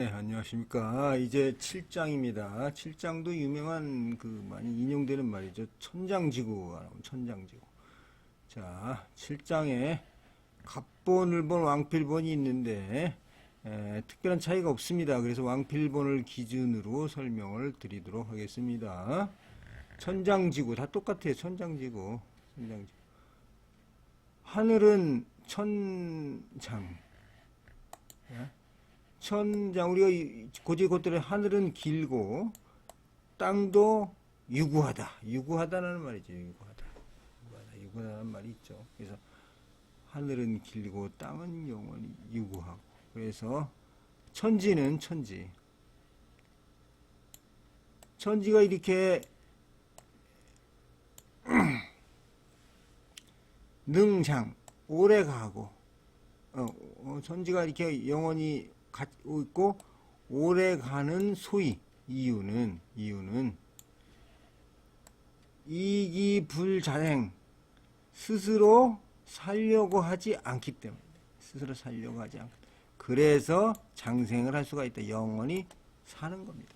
네, 안녕하십니까. 이제 7장입니다. 7장도 유명한 많이 인용되는 말이죠. 천장지구가 나오면 천장지구. 자, 7장에 갑본, 을본, 왕필본이 있는데 특별한 차이가 없습니다. 그래서 왕필본을 기준으로 설명을 드리도록 하겠습니다. 천장지구 다 똑같아요. 천장지구. 천장지구. 하늘은 천장. 천장, 우리가 고지고대로 하늘은 길고 땅도 유구하다. 유구하다는 말이죠. 유구하다는 말이 있죠. 그래서 하늘은 길고 땅은 영원히 유구하고. 그래서 천지는 천지. 천지가 이렇게 능장, 오래 가고, 천지가 이렇게 영원히 갖고 있고 오래 가는 소위 이유는 이기불자행, 스스로 살려고 하지 않기 때문에. 스스로 살려고 하지 않기 때문에. 그래서 장생을 할 수가 있다. 영원히 사는 겁니다.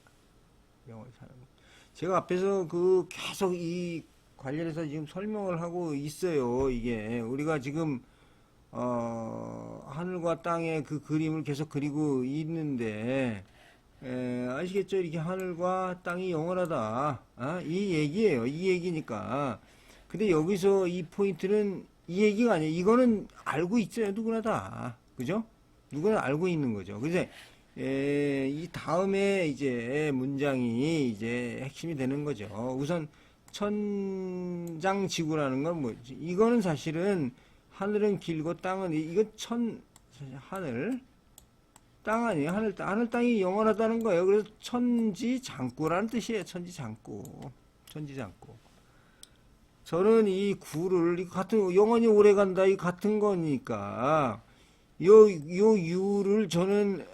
영원히 사는 겁니다. 제가 앞에서 계속 이 관련해서 지금 설명을 하고 있어요. 이게 우리가 지금 하늘과 땅의 그 그림을 계속 그리고 있는데, 아시겠죠? 이렇게 하늘과 땅이 영원하다. 이 얘기예요. 이 얘기니까. 근데 여기서 이 포인트는 이 얘기가 아니에요. 이거는 알고 있어요. 누구나 다. 그죠? 누구나 알고 있는 거죠. 그래서, 이 다음에 이제 문장이 이제 핵심이 되는 거죠. 우선, 천장지구라는 건 뭐지? 이거는 사실은 하늘은 길고 땅은 이거 하늘 땅 아니에요. 하늘 땅이 영원하다는 거예요. 그래서 천지장구라는 뜻이에요. 천지장구. 저는 이 구를 같은 영원히 오래 간다 이 같은 거니까 요 유를 저는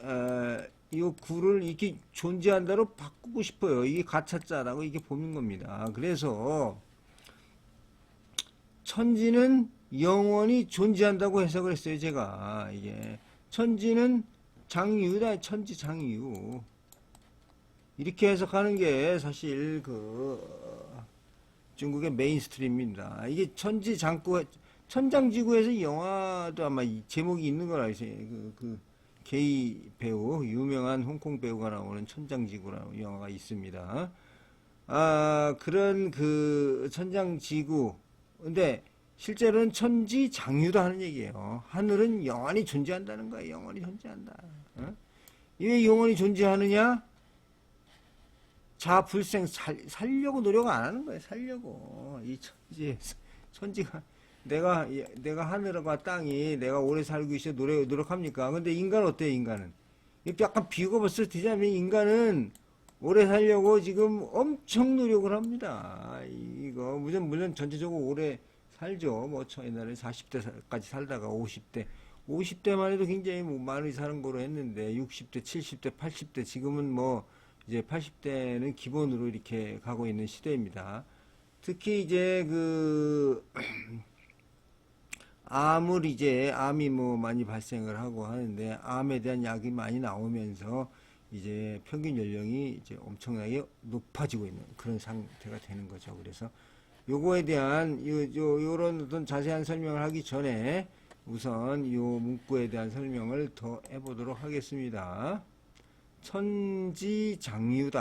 요 구를 이렇게 존재한다로 바꾸고 싶어요. 이게 가차자라고 이게 보는 겁니다. 그래서 천지는 영원히 존재한다고 해석을 했어요. 제가 이게 천지는 장유다. 천지장유 이렇게 해석하는 게 사실 중국의 메인스트림입니다. 이게 천장지구에서 영화도 아마 제목이 있는 걸 아세요. 게이 배우, 유명한 홍콩 배우가 나오는 천장지구라는 영화가 있습니다. 그런 천장지구. 근데 실제로는 천지장유도 하는 얘기예요. 하늘은 영원히 존재한다는 거예요. 영원히 존재한다. 왜 영원히 존재하느냐? 자불생 살려고 노력 안 하는 거예요. 살려고. 이 천지가 내가 하늘과 땅이 내가 오래 살고 있어 노력합니까? 근데 인간은 어때요? 인간은 약간 비유가 벌써 되자면 인간은 오래 살려고 지금 엄청 노력을 합니다. 이거 물론 전체적으로 오래 살죠. 뭐 옛날에 40대까지 살다가 50대만 해도 굉장히 많이 사는 거로 했는데 60대, 70대, 80대 지금은 이제 80대는 기본으로 이렇게 가고 있는 시대입니다. 특히 이제 암이 많이 발생을 하고 하는데 암에 대한 약이 많이 나오면서 이제 평균 연령이 이제 엄청나게 높아지고 있는 그런 상태가 되는 거죠. 그래서 요거에 대한 요런 어떤 자세한 설명을 하기 전에 우선 요 문구에 대한 설명을 더 해보도록 하겠습니다. 천지장유다.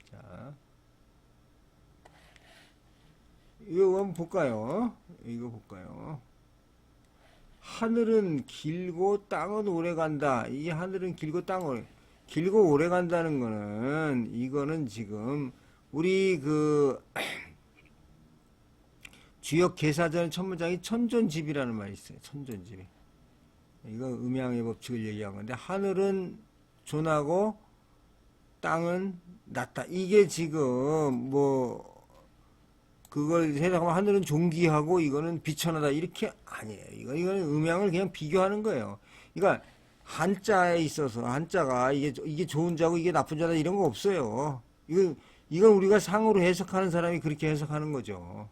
자, 이거 한번 볼까요? 이거 볼까요? 하늘은 길고 땅은 오래 간다. 이 하늘은 길고 길고 오래 간다는 거는 이거는 지금 우리 주역 개사전 첫 문장이 천존집이라는 말이 있어요. 천존집. 이거 음양의 법칙을 얘기한 건데 하늘은 존하고 땅은 낮다. 이게 지금 그걸 해석하면 하늘은 존귀하고 이거는 비천하다 이렇게 아니에요. 이거는 음양을 그냥 비교하는 거예요. 그러니까 한자에 있어서 한자가 이게 좋은 자고 이게 나쁜 자다 이런 거 없어요. 이건 우리가 상으로 해석하는 사람이 그렇게 해석하는 거죠.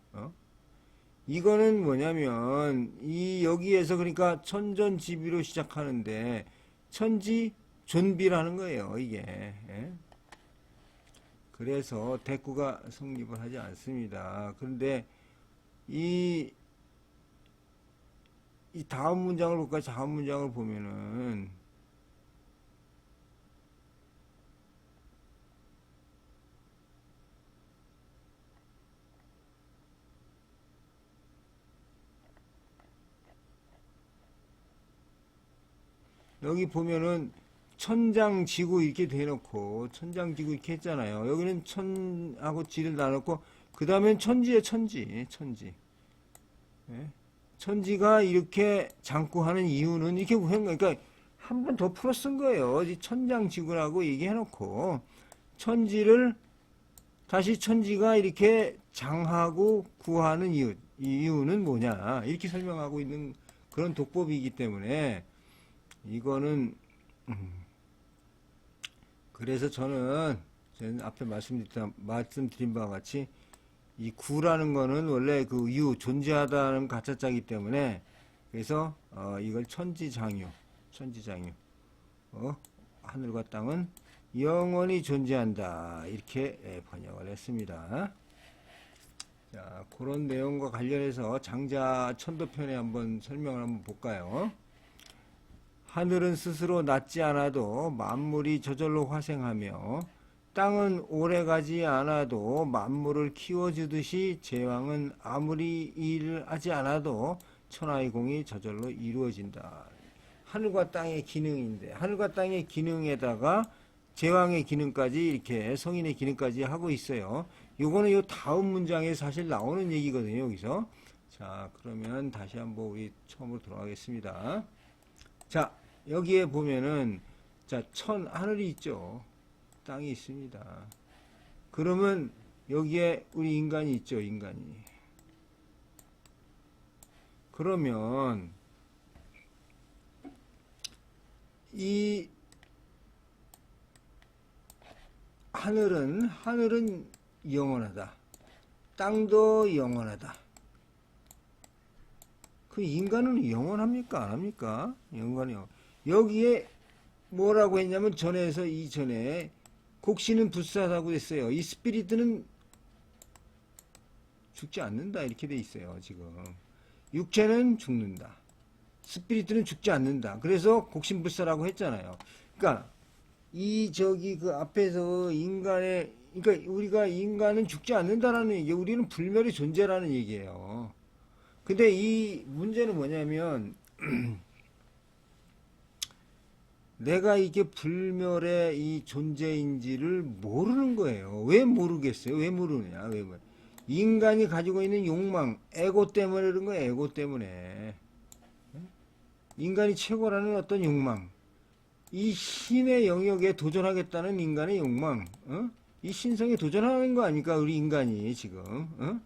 이거는 뭐냐면 여기에서 그러니까 천전지비로 시작하는데 천지 존비라는 거예요, 이게. 예? 그래서 대꾸가 성립을 하지 않습니다. 그런데 이 다음 문장을 볼까요? 다음 문장을 보면은 여기 보면은 천장지구 이렇게 대놓고 천장지구 이렇게 했잖아요. 여기는 천하고 지를 나눴고 그 다음엔 천지에 천지. 예? 천지가 이렇게 장구하는 이유는 이렇게 그러니까 한 번 더 풀어 쓴 거예요. 천장지구라고 얘기해놓고 천지를 다시 천지가 이렇게 장하고 구하는 이유는 뭐냐 이렇게 설명하고 있는 그런 독법이기 때문에 이거는 그래서 저는 앞에 말씀드린 바와 같이 이 구라는 거는 원래 그 존재하다는 가짜짜기 때문에 그래서 이걸 천지장유 하늘과 땅은 영원히 존재한다 이렇게 번역을 했습니다. 자, 그런 내용과 관련해서 장자 천도편에 한번 설명을 한번 볼까요? 하늘은 스스로 낮지 않아도 만물이 저절로 화생하며 땅은 오래가지 않아도 만물을 키워주듯이 제왕은 아무리 일을 하지 않아도 천하의 공이 저절로 이루어진다. 하늘과 땅의 기능인데 하늘과 땅의 기능에다가 제왕의 기능까지 이렇게 성인의 기능까지 하고 있어요. 요거는 요 다음 문장에 사실 나오는 얘기거든요. 여기서. 자, 그러면 다시 한번 우리 처음으로 돌아가겠습니다. 자, 여기에 보면은 자, 하늘이 있죠. 땅이 있습니다. 그러면 여기에 우리 인간이 있죠. 인간이. 그러면 이 하늘은 영원하다. 땅도 영원하다. 그 인간은 영원합니까? 안 합니까? 인간이요. 여기에 뭐라고 했냐면 전에서 이전에 곡신은 불사하다고 했어요. 이 스피리트는 죽지 않는다 이렇게 돼 있어요. 지금 육체는 죽는다. 스피리트는 죽지 않는다. 그래서 곡신불사라고 했잖아요. 그러니까 그 앞에서 그러니까 우리가 인간은 죽지 않는다라는 얘기, 우리는 불멸의 존재라는 얘기예요. 근데 이 문제는 뭐냐면 내가 이게 불멸의 이 존재인지를 모르는 거예요. 왜 모르겠어요? 왜 모르느냐? 인간이 가지고 있는 욕망, 에고 때문에 그런 거예요. 에고 때문에. 인간이 최고라는 어떤 욕망, 이 신의 영역에 도전하겠다는 인간의 욕망, 이 신성에 도전하는 거 아닐까 우리 인간이 지금.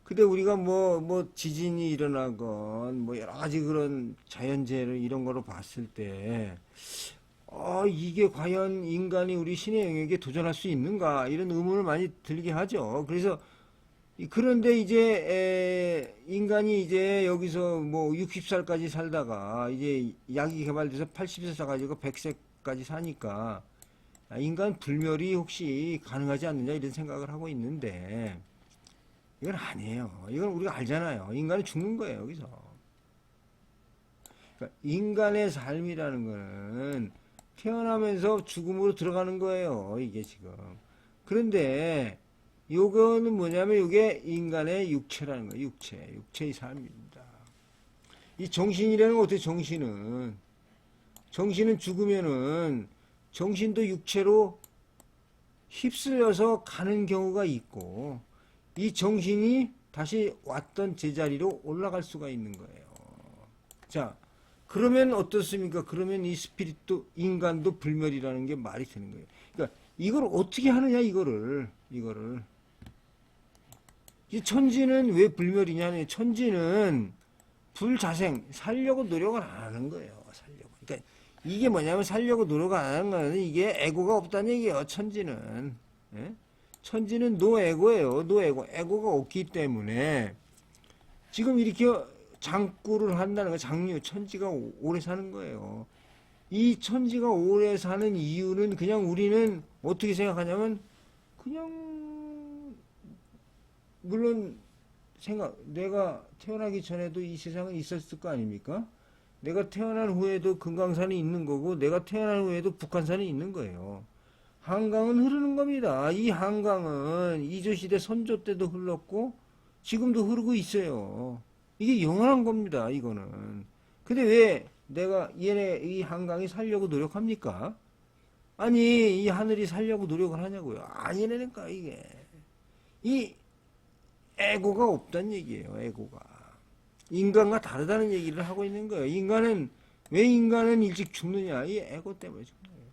근데 우리가 뭐 지진이 일어나건 뭐 여러 가지 그런 자연재해를 이런 거로 봤을 때 이게 과연 인간이 우리 신의 영역에 도전할 수 있는가 이런 의문을 많이 들게 하죠. 그래서 그런데 이제 인간이 이제 여기서 뭐 60살까지 살다가 이제 약이 개발돼서 80세 사가지고 100세까지 사니까 인간 불멸이 혹시 가능하지 않느냐 이런 생각을 하고 있는데 이건 아니에요. 이건 우리가 알잖아요. 인간은 죽는 거예요, 여기서. 그러니까 인간의 삶이라는 거는 태어나면서 죽음으로 들어가는 거예요, 이게 지금. 그런데 요거는 뭐냐면 이게 인간의 육체라는 거예요. 육체의 삶입니다. 이 정신이라는 건 어떻게 정신은 죽으면은 정신도 육체로 휩쓸려서 가는 경우가 있고 이 정신이 다시 왔던 제자리로 올라갈 수가 있는 거예요. 자, 그러면 어떻습니까? 그러면 이 스피릿도 인간도 불멸이라는 게 말이 되는 거예요. 그러니까 이걸 어떻게 하느냐 이거를 이 천지는 왜 불멸이냐면 천지는 불자생 살려고 노력을 안 하는 거예요. 살려고. 그러니까 이게 뭐냐면 살려고 노력을 안 하는 거는 이게 에고가 없다는 얘기예요. 천지는. 예? 천지는 노에고예요. 노에고. 에고가 없기 때문에 지금 이렇게 장구를 한다는 거 장유 천지가 오래 사는 거예요. 이 천지가 오래 사는 이유는 그냥 우리는 어떻게 생각하냐면 그냥 물론 내가 태어나기 전에도 이 세상은 있었을 거 아닙니까? 내가 태어난 후에도 금강산이 있는 거고 내가 태어난 후에도 북한산이 있는 거예요. 한강은 흐르는 겁니다. 이 한강은 이조시대 선조 때도 흘렀고 지금도 흐르고 있어요. 이게 영원한 겁니다. 이거는. 근데 왜 내가 이 한강이 살려고 노력합니까? 아니 이 하늘이 살려고 노력을 하냐고요. 아니라니까 이게. 이 에고가 없다는 얘기예요. 에고가. 인간과 다르다는 얘기를 하고 있는 거예요. 왜 인간은 일찍 죽느냐? 이 에고 때문에 죽는 거예요.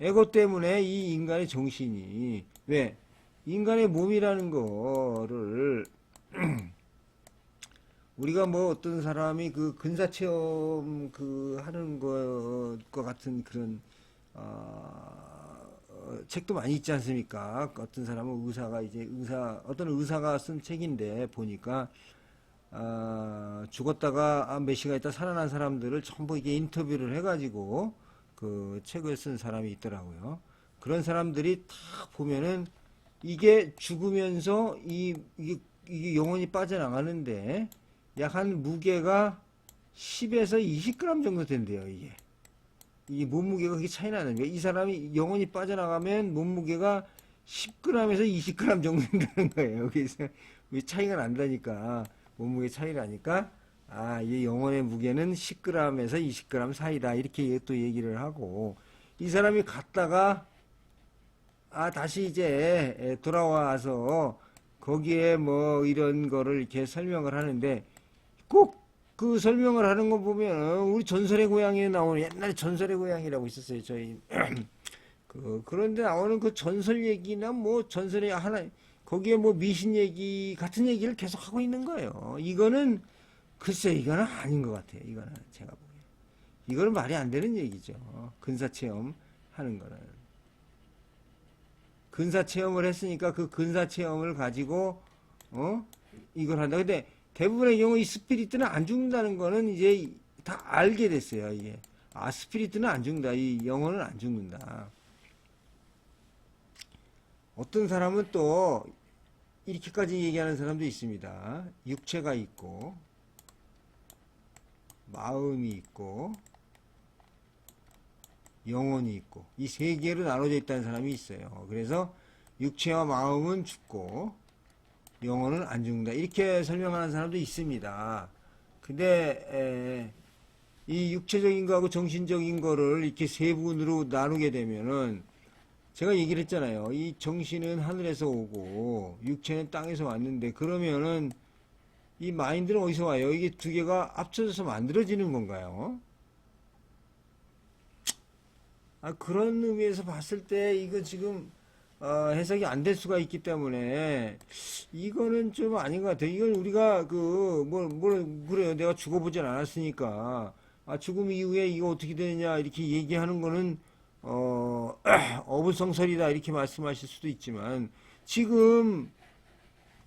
에고 때문에 이 인간의 정신이 왜 인간의 몸이라는 거를 우리가 뭐 어떤 사람이 그 근사체험 그 하는 것과 같은 그런 책도 많이 있지 않습니까? 어떤 사람은 어떤 의사가 쓴 책인데 보니까 죽었다가 몇 시간 있다 살아난 사람들을 전부 이게 인터뷰를 해가지고 그 책을 쓴 사람이 있더라고요. 그런 사람들이 딱 보면은 이게 죽으면서 이게 영혼이 빠져나가는데 약 한 무게가 10에서 20g 정도 된대요, 이게. 이 몸무게가 그렇게 차이 나는 거예요. 이 사람이 영혼이 빠져나가면 몸무게가 10g에서 20g 정도 된다는 거예요. 그래서 차이가 난다니까. 몸무게 차이가 나니까, 이 영혼의 무게는 10g에서 20g 사이다. 이렇게 또 얘기를 하고, 이 사람이 갔다가, 다시 이제 돌아와서 거기에 뭐 이런 거를 이렇게 설명을 하는데, 꼭 그 설명을 하는 거 보면 우리 전설의 고향에 나오는 옛날에 전설의 고향이라고 있었어요. 저희 그런데 나오는 그 전설 얘기나 뭐 전설의 하나 거기에 뭐 미신 얘기 같은 얘기를 계속 하고 있는 거예요. 이거는 글쎄 이거는 아닌 것 같아요. 이거는 제가 보기에 이거는 말이 안 되는 얘기죠. 근사체험 하는 거는 근사체험을 했으니까 그 근사체험을 가지고 이걸 한다. 근데 대부분의 경우 이 스피리트는 안 죽는다는 거는 이제 다 알게 됐어요. 이게 스피리트는 안 죽는다. 이 영혼은 안 죽는다. 어떤 사람은 또 이렇게까지 얘기하는 사람도 있습니다. 육체가 있고 마음이 있고 영혼이 있고 이 세 개로 나눠져 있다는 사람이 있어요. 그래서 육체와 마음은 죽고 영혼은 안 죽는다. 이렇게 설명하는 사람도 있습니다. 근데 이 육체적인 거하고 정신적인 거를 이렇게 세 부분으로 나누게 되면은 제가 얘기를 했잖아요. 이 정신은 하늘에서 오고 육체는 땅에서 왔는데 그러면은 이 마인드는 어디서 와요? 이게 두 개가 합쳐져서 만들어지는 건가요? 그런 의미에서 봤을 때 이거 지금 해석이 안 될 수가 있기 때문에 이거는 좀 아닌 것 같아요. 이건 우리가 그래요. 내가 죽어보진 않았으니까 죽음 이후에 이거 어떻게 되느냐 이렇게 얘기하는 거는 어불성설이다 이렇게 말씀하실 수도 있지만 지금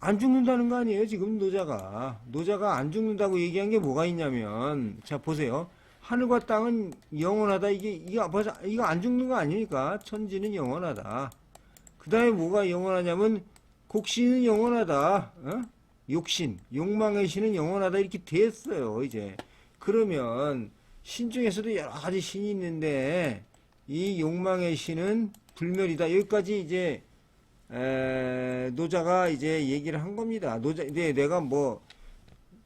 안 죽는다는 거 아니에요. 지금 노자가 안 죽는다고 얘기한 게 뭐가 있냐면 자 보세요. 하늘과 땅은 영원하다. 이거 안 죽는 거 아닙니까? 천지는 영원하다. 그 다음에 뭐가 영원하냐면 곡신은 영원하다. 욕망의 신은 영원하다. 이렇게 됐어요. 이제 그러면 신 중에서도 여러 가지 신이 있는데 이 욕망의 신은 불멸이다. 여기까지 이제 노자가 이제 얘기를 한 겁니다. 내가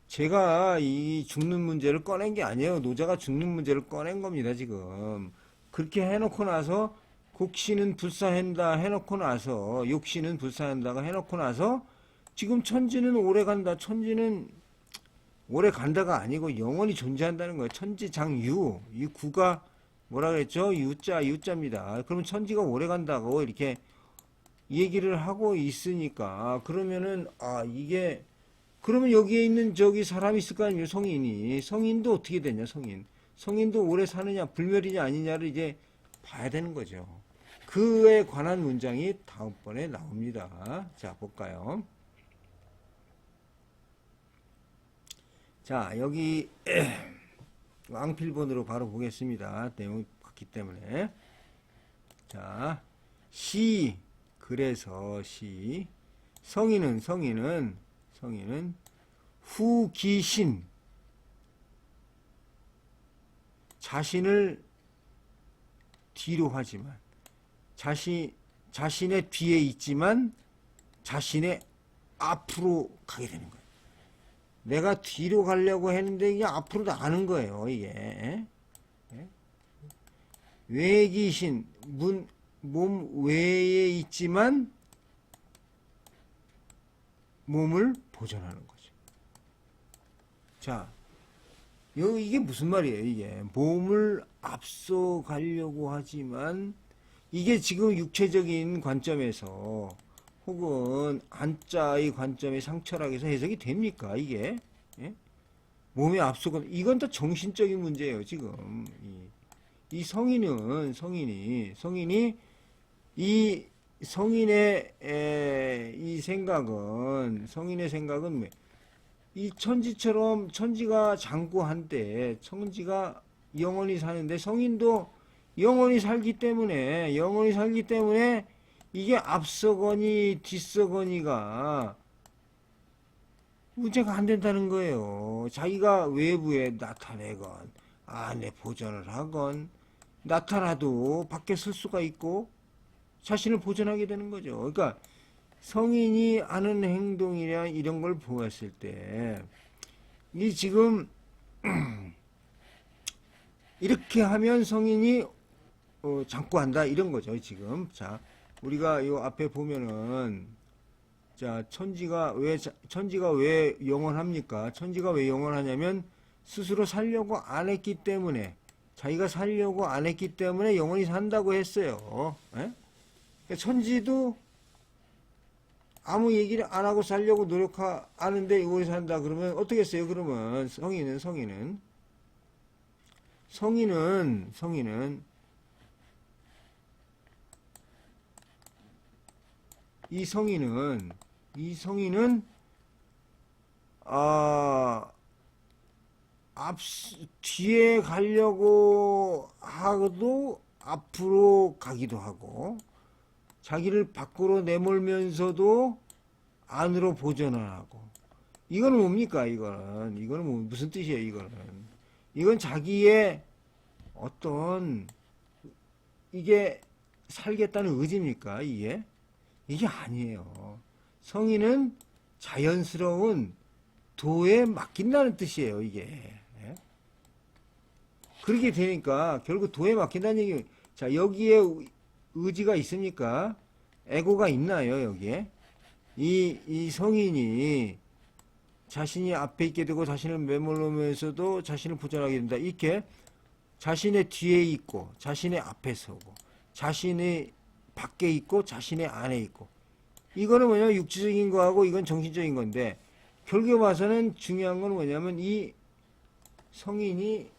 제가 이 죽는 문제를 꺼낸 게 아니에요. 노자가 죽는 문제를 꺼낸 겁니다. 지금 그렇게 해놓고 나서 곡신은 불사한다 해놓고 나서 욕신은 불사한다가 해놓고 나서 지금 천지는 오래 간다. 천지는 오래 간다가 아니고 영원히 존재한다는 거예요. 천지장유. 이 구가 뭐라 그랬죠? 유자입니다. 그러면 천지가 오래 간다고 이렇게 얘기를 하고 있으니까 그러면은 이게 그러면 여기에 있는 저기 사람이 있을 거 아니에요. 성인도 어떻게 되냐? 성인도 오래 사느냐 불멸이냐 아니냐를 이제 봐야 되는 거죠. 그에 관한 문장이 다음번에 나옵니다. 자, 볼까요? 자, 여기 앙필번으로 바로 보겠습니다. 내용이 같기 때문에. 자, 시. 그래서 시. 성인은 후기신. 자신을 뒤로 하지만, 자신의 뒤에 있지만, 자신의 앞으로 가게 되는 거예요. 내가 뒤로 가려고 했는데 이게 앞으로 나가는 거예요, 이게. 외기신, 몸 외에 있지만 몸을 보존하는 거죠. 자, 이게 무슨 말이에요, 이게. 몸을 앞서 가려고 하지만, 이게 지금 육체적인 관점에서 혹은 한자의 관점의 상철학에서 해석이 됩니까, 이게? 예? 몸에 앞서가, 이건 다 정신적인 문제예요, 지금. 이 성인이, 이 성인의 생각은 뭐, 이 천지처럼, 천지가 장구한데, 천지가 영원히 사는데, 성인도 영원히 살기 때문에, 이게 앞서거니 뒤서거니가 문제가 안 된다는 거예요. 자기가 외부에 나타내건, 안에 보존을 하건, 나타나도 밖에 쓸 수가 있고, 자신을 보존하게 되는 거죠. 그러니까, 성인이 하는 행동이나 이런 걸 보았을 때, 이 지금, 이렇게 하면 성인이 장구한다, 이런 거죠, 지금. 자, 우리가 요 앞에 보면은, 자, 천지가 왜 영원합니까? 천지가 왜 영원하냐면, 스스로 살려고 안 했기 때문에, 자기가 살려고 안 했기 때문에 영원히 산다고 했어요. 예? 그러니까 천지도 아무 얘기를 안 하고 살려고 노력하는데 영원히 산다 그러면 어떻게 했어요? 그러면 성인은 이 성인은 뒤에 가려고 하고도 앞으로 가기도 하고, 자기를 밖으로 내몰면서도 안으로 보존하고. 이거는 뭡니까, 이거는 무슨 뜻이에요, 이건 자기의 어떤, 이게 살겠다는 의지입니까, 이게? 이게 아니에요. 성인은 자연스러운 도에 맡긴다는 뜻이에요, 이게. 예? 그렇게 되니까 결국 도에 맡긴다는 얘기. 자, 여기에 의지가 있습니까? 에고가 있나요, 여기에? 이 성인이 자신이 앞에 있게 되고 자신을 매몰면서도 자신을 보존하게 된다. 이렇게 자신의 뒤에 있고 자신의 앞에 서고 자신의 밖에 있고 자신의 안에 있고, 이거는 뭐냐면 육체적인 거하고 이건 정신적인 건데, 결국에 와서는 중요한 건 뭐냐면 이 성인이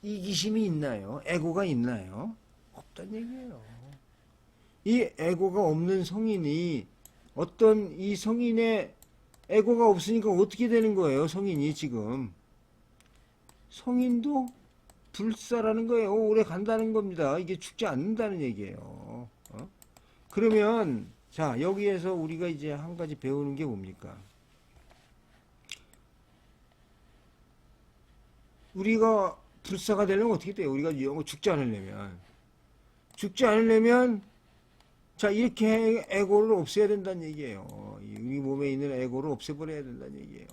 이기심이 있나요? 에고가 있나요? 없단 얘기예요. 이 에고가 없는 성인이, 어떤 이 성인의 에고가 없으니까 어떻게 되는 거예요, 성인이 지금? 성인도 불사라는 거예요. 오래 간다는 겁니다. 이게 죽지 않는다는 얘기예요. 그러면, 자, 여기에서 우리가 이제 한 가지 배우는 게 뭡니까? 우리가 불사가 되려면 어떻게 돼요? 우리가 죽지 않으려면, 자, 이렇게 에고를 없애야 된다는 얘기예요. 우리 몸에 있는 에고를 없애버려야 된다는 얘기예요.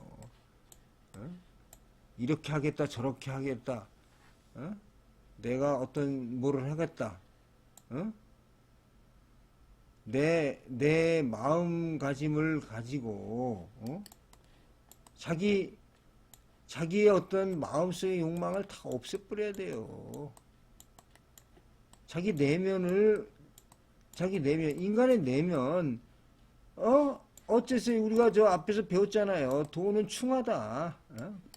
이렇게 하겠다, 저렇게 하겠다. 내가 어떤 뭐를 하겠다. 내 마음가짐을 가지고, 자기의 어떤 마음속의 욕망을 다 없애버려야 돼요. 자기 내면, 인간의 내면, 어째서 우리가 저 앞에서 배웠잖아요. 도는 충하다.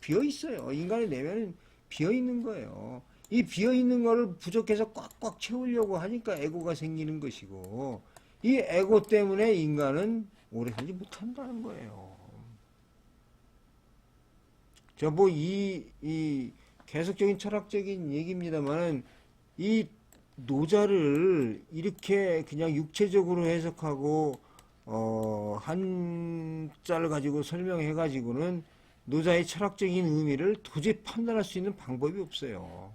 비어있어요. 인간의 내면은 비어있는 거예요. 이 비어있는 거를 부족해서 꽉꽉 채우려고 하니까 에고가 생기는 것이고, 이 에고 때문에 인간은 오래 살지 못한다는 거예요. 이 계속적인 철학적인 얘기입니다만은 이 노자를 이렇게 그냥 육체적으로 해석하고 한자를 가지고 설명해 가지고는 노자의 철학적인 의미를 도저히 판단할 수 있는 방법이 없어요.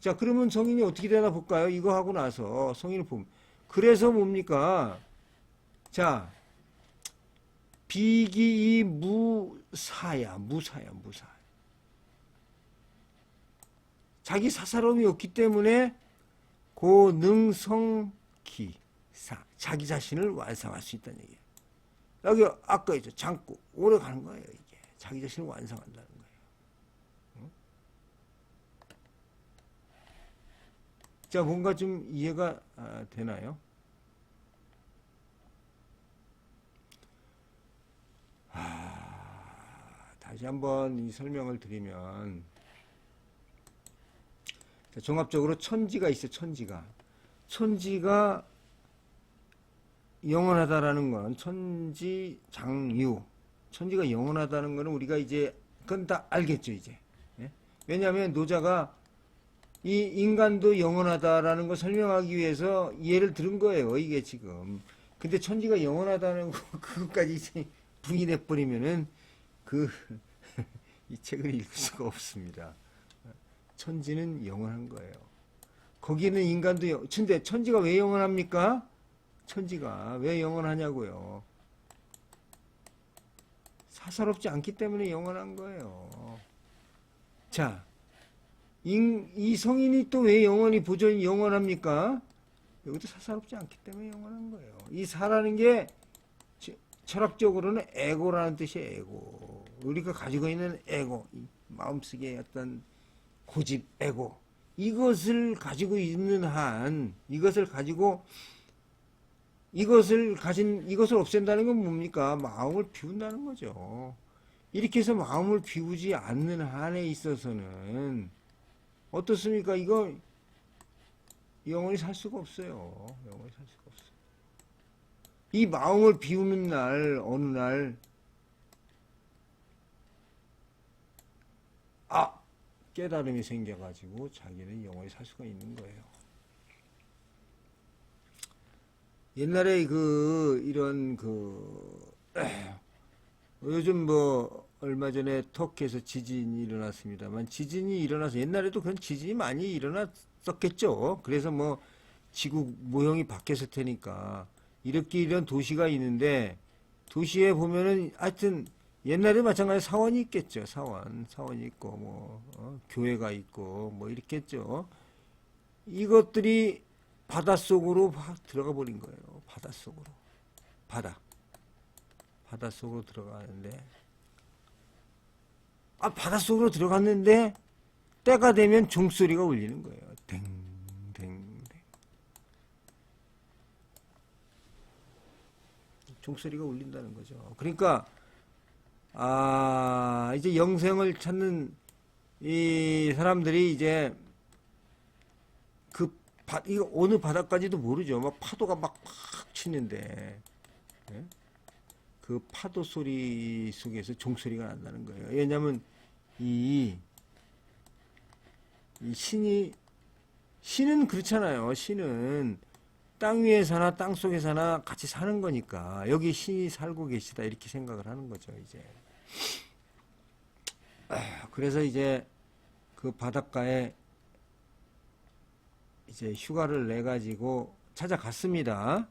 자, 그러면 성인이 어떻게 되나 볼까요? 이거 하고 나서 성인을 보면. 그래서 뭡니까? 자, 비기이 무사야. 자기 사사로움이 없기 때문에 고능성기사. 자기 자신을 완성할 수 있다는 얘기예요. 여기 아까 있죠. 장구. 오래 가는 거예요, 이게. 자기 자신을 완성한다는 거예요. 자, 뭔가 좀 이해가 되나요? 다시 한번 이 설명을 드리면, 자, 종합적으로 천지가 있어요, 천지가. 천지가 영원하다라는 건 천지장유. 천지가 영원하다는 거는 우리가 이제, 그건 다 알겠죠, 이제. 예? 왜냐하면 노자가 이 인간도 영원하다라는 걸 설명하기 위해서 이해를 들은 거예요, 이게 지금. 근데 천지가 영원하다는 거, 그것까지 이제 부인해버리면은, 이 책을 읽을 수가 없습니다. 천지는 영원한 거예요. 거기는 인간도, 근데 천지가 왜 영원합니까? 천지가 왜 영원하냐고요. 사사롭지 않기 때문에 영원한 거예요. 자, 이 성인이 또 왜 영원히 보존이 영원합니까? 여기도 사사롭지 않기 때문에 영원한 거예요. 이 사라는 게 철학적으로는 에고라는 뜻이에요. 에고. 우리가 가지고 있는 에고, 마음속에 어떤 고집, 에고, 이것을 가지고 있는 한, 이것을 없앤다는 건 뭡니까? 마음을 비운다는 거죠. 이렇게 해서 마음을 비우지 않는 한에 있어서는 어떻습니까? 이거 영원히 살 수가 없어요. 영원히 살 수가 없어요. 이 마음을 비우는 날, 어느 날, 깨달음이 생겨가지고 자기는 영원히 살 수가 있는 거예요. 옛날에 요즘 얼마 전에 터키에서 지진이 일어났습니다만, 지진이 일어나서, 옛날에도 그런 지진이 많이 일어났었겠죠. 그래서 지구 모형이 바뀌었을 테니까, 이런 도시가 있는데, 도시에 보면은, 하여튼, 옛날에 마찬가지로 사원이 있겠죠. 사원이 있고, 교회가 있고, 이렇겠죠. 이것들이 바닷속으로 확 들어가 버린 거예요. 바닷속으로. 바닷속으로 들어가는데, 바닷속으로 들어갔는데, 때가 되면 종소리가 울리는 거예요. 댕댕댕. 종소리가 울린다는 거죠. 그러니까, 이제 영생을 찾는 이 사람들이 이제 이거 어느 바다까지도 모르죠. 파도가 막 치는데, 예? 그 파도 소리 속에서 종소리가 난다는 거예요. 왜냐하면 이 신은 그렇잖아요. 신은 땅 위에 사나 땅 속에 사나 같이 사는 거니까 여기 신이 살고 계시다 이렇게 생각을 하는 거죠. 이제 그래서 이제 그 바닷가에 이제 휴가를 내 가지고 찾아갔습니다.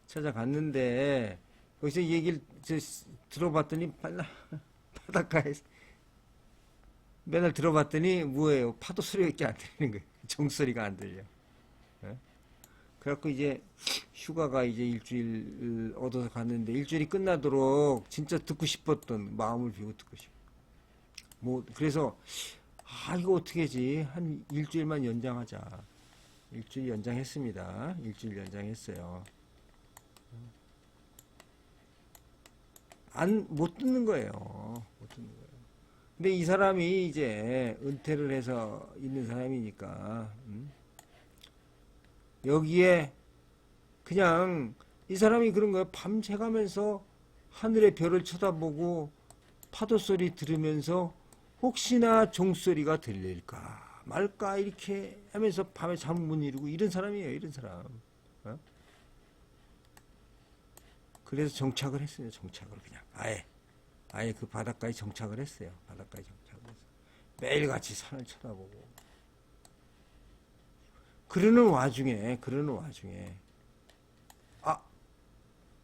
찾아갔는데 거기서 얘기를 들어봤더니 바닷가에 맨날 들어봤더니 뭐예요? 파도 소리밖에 안 들리는 거예요. 종소리가 안 들려. 네? 그래갖고 이제 휴가가 이제 일주일 얻어서 갔는데 일주일이 끝나도록 진짜 듣고 싶었던 마음을 비우고 듣고 싶어. 그래서 이거 어떻게 하지? 한 일주일만 연장하자. 일주일 연장했습니다. 일주일 연장했어요. 못 듣는 거예요. 못 듣는 거예요. 근데 이 사람이 이제 은퇴를 해서 있는 사람이니까, 여기에 그냥 이 사람이 그런 거예요. 밤새 가면서 하늘의 별을 쳐다보고 파도 소리 들으면서 혹시나 종소리가 들릴까 말까 이렇게 하면서 밤에 잠 못 이루고 이런 사람이에요. 이런 사람. 어? 그래서 정착을 했어요. 정착을 그냥 아예 그 바닷가에 정착을 했어요. 바닷가에 정착을 해서 매일같이 산을 쳐다보고 그러는 와중에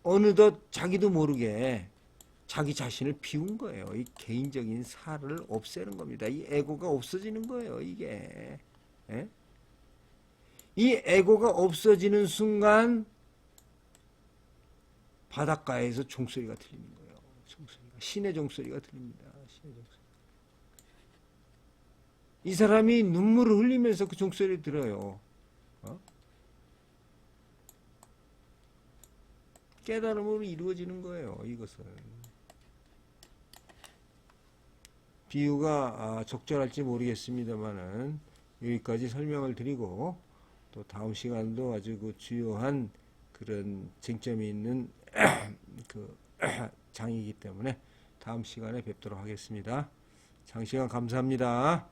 어느덧 자기도 모르게 자기 자신을 비운 거예요. 이 개인적인 살을 없애는 겁니다. 이 에고가 없어지는 거예요. 이게. 예? 이 에고가 없어지는 순간 바닷가에서 종소리가 들리는 거예요. 종소리가. 신의 종소리가 들립니다. 신의 종소리. 이 사람이 눈물을 흘리면서 그 종소리를 들어요. 어? 깨달음으로 이루어지는 거예요. 이것은. 비유가 적절할지 모르겠습니다만은 여기까지 설명을 드리고 또 다음 시간도 아주 그 주요한 그런 쟁점이 있는 그 장이기 때문에 다음 시간에 뵙도록 하겠습니다. 장시간 감사합니다.